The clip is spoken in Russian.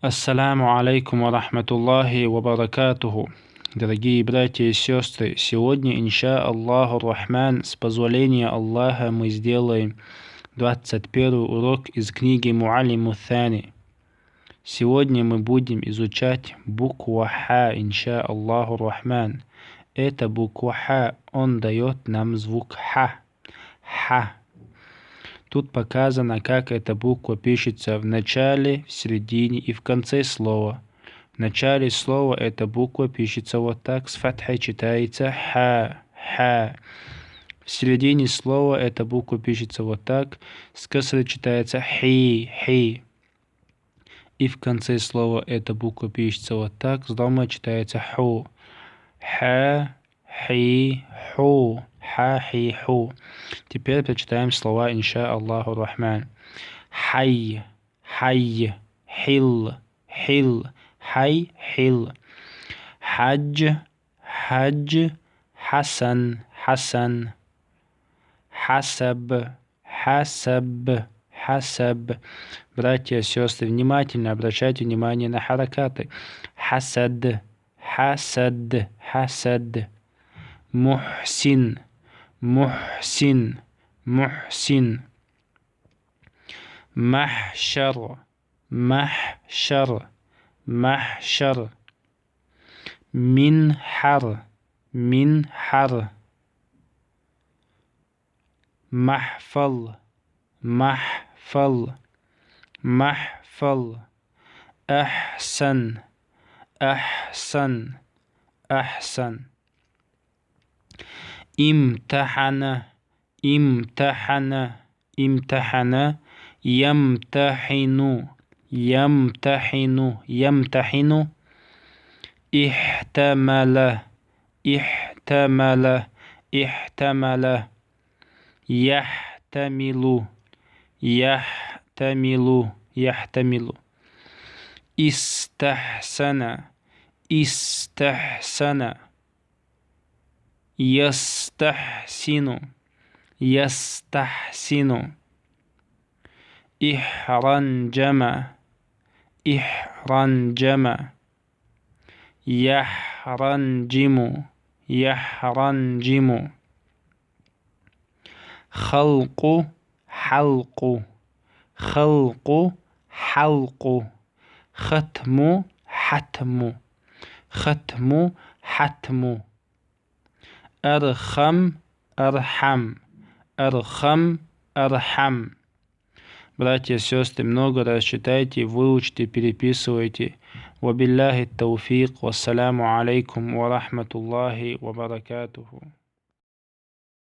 Ассаляму алейкум ва рахматуллахи ва баракатуху. Дорогие братья и сестры, сегодня, инша Аллаху Рахман, с позволения Аллаха, мы сделаем 21 урок из книги Муаллиму Thani. Сегодня мы будем изучать букву Ха, инша Аллаху Рахман. Эта буква Ха, он дает нам звук Ха. Ха. Тут показано, как эта буква пишется в начале, в середине и в конце слова. В начале слова эта буква пишется вот так, с фатхой читается ха, ха. В середине слова эта буква пишется вот так, с касрой читается хи, хи. И в конце слова эта буква пишется вот так, с домой читается ху. Ха, хи, ху. Ха-хи-ху. Теперь прочитаем слова, инша Аллаху Рахман. Хай, хай, хил, хил, хай, хил. Хадж, хадж, хасан, хасан. Хасаб, хасаб, хасаб. Братья и сестры, внимательно обращайте внимание на харакаты. Хасад, хасад, хасад. Мухсин, мухсин, мухсин. Махшар, махшар, махшар. Минхар, минхар. Махфал, махфал, махфал. Ахсан, ахсан, ахсан. Имтахана, имтахана, имтахана. Ямтахину, ямтахину, ямтахину. Ихтамала, ихтамала, ихтамала. Яхтамилу, яхтамилу, яхтамилу. Истахсана, истахсана. Ястахсину, ястахсину. Ихранджама, ихранджама. Яхранджиму, яхранджиму. Халку, халку, халку, халку. Хатму, хатму, хатму, хатму. Архам, архам, архам, архам. Братья и сестры, много раз читайте, выучите, переписывайте. Вабилляхи тауфик, вассаляму алейкум ва рахматуллахи ва баракатуху.